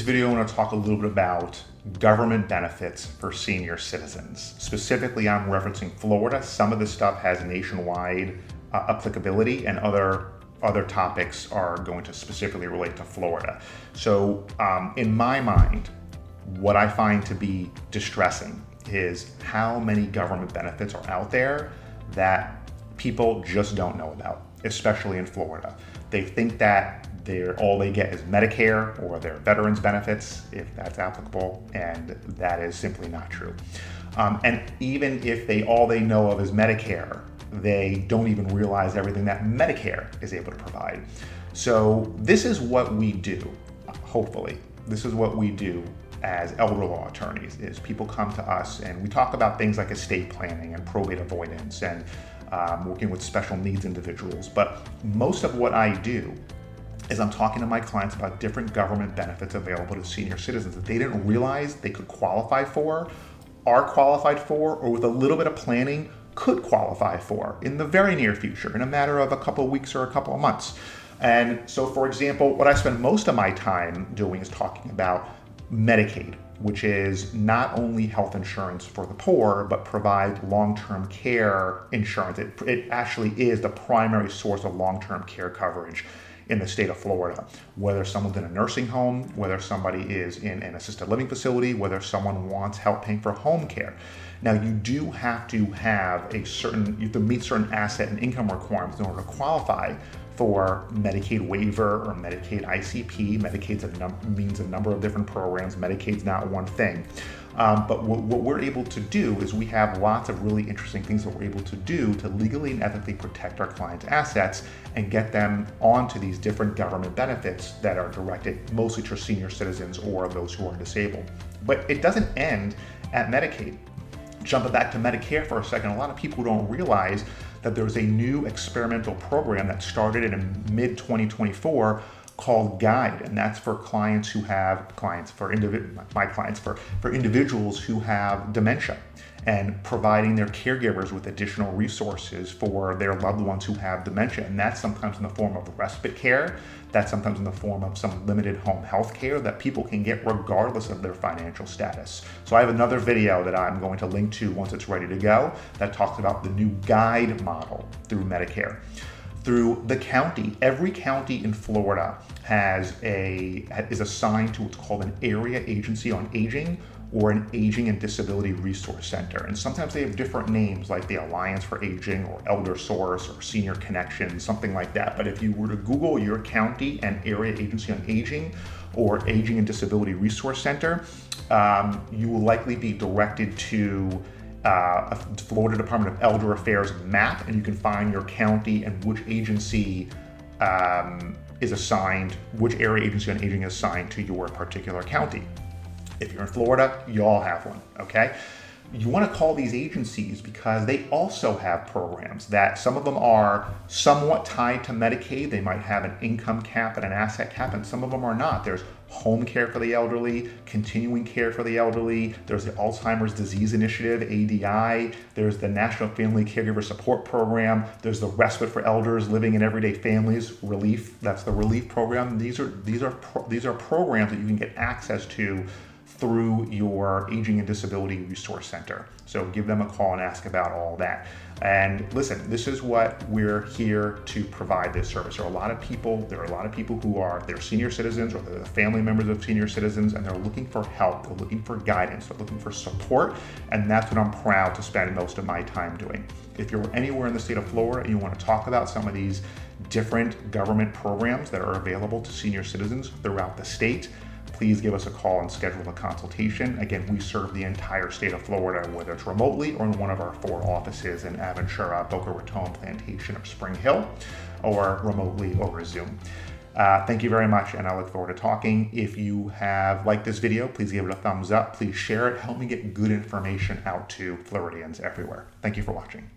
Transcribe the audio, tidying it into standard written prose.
this video, I want to talk a little bit about government benefits for senior citizens. Specifically, I'm referencing Florida. Some of this stuff has nationwide applicability, and other topics are going to specifically relate to Florida. So in my mind, what I find to be distressing is how many government benefits are out there that people just don't know about, especially in Florida. They think that all they get is Medicare or their veterans benefits, if that's applicable, and that is simply not true. And even if all they know of is Medicare, they don't even realize everything that Medicare is able to provide. So this is what we do, hopefully. This is what we do as elder law attorneys, is people come to us and we talk about things like estate planning and probate avoidance and working with special needs individuals. But most of what I do is I'm talking to my clients about different government benefits available to senior citizens that they didn't realize they could qualify for, are qualified for, or with a little bit of planning could qualify for in the very near future, in a matter of a couple of weeks or a couple of months. And so, for example, what I spend most of my time doing is talking about Medicaid, which is not only health insurance for the poor, but provides long-term care insurance. It actually is the primary source of long-term care coverage in the state of Florida, whether someone's in a nursing home, whether somebody is in an assisted living facility, whether someone wants help paying for home care. Now, you do have to have you have to meet certain asset and income requirements in order to qualify for Medicaid waiver or Medicaid ICP. Medicaid means a number of different programs. Medicaid's not one thing. But what we're able to do is we have lots of really interesting things that we're able to do to legally and ethically protect our clients' assets and get them onto these different government benefits that are directed mostly to senior citizens or those who are disabled. But it doesn't end at Medicaid. Jumping back to Medicare for a second, a lot of people don't realize that there's a new experimental program that started in mid-2024 called GUIDE, and that's for individuals who have dementia, and providing their caregivers with additional resources for their loved ones who have dementia. And that's sometimes in the form of respite care, that's sometimes in the form of some limited home health care that people can get regardless of their financial status. So I have another video that I'm going to link to once it's ready to go that talks about the new GUIDE model through Medicare. Through the county, every county in Florida is assigned to what's called an Area Agency on Aging or an Aging and Disability Resource Center. And sometimes they have different names like the Alliance for Aging or Elder Source or Senior Connection, something like that. But if you were to Google your county and Area Agency on Aging or Aging and Disability Resource Center, you will likely be directed to a Florida Department of Elder Affairs map, and you can find your county and which agency is assigned, which area agency on aging is assigned to your particular county. If you're in Florida, you all have one, okay? You want to call these agencies because they also have programs that some of them are somewhat tied to Medicaid. They might have an income cap and an asset cap, and some of them are not. There's home care for the elderly, continuing care for the elderly. There's the Alzheimer's Disease Initiative, ADI. There's the National Family Caregiver Support Program. There's the Respite for Elders Living in Everyday Families Relief. That's the Relief Program. These are programs that you can get access to through your Aging and Disability Resource Center. So give them a call and ask about all that. And listen, this is what we're here to provide this service. There are a lot of people who they're senior citizens or they're the family members of senior citizens, and they're looking for help, they're looking for guidance, they're looking for support, and that's what I'm proud to spend most of my time doing. If you're anywhere in the state of Florida and you want to talk about some of these different government programs that are available to senior citizens throughout the state, please give us a call and schedule a consultation. Again, we serve the entire state of Florida, whether it's remotely or in one of our 4 offices in Aventura, Boca Raton, Plantation, or Spring Hill, or remotely over Zoom. Thank you very much, and I look forward to talking. If you have liked this video, please give it a thumbs up. Please share it. Help me get good information out to Floridians everywhere. Thank you for watching.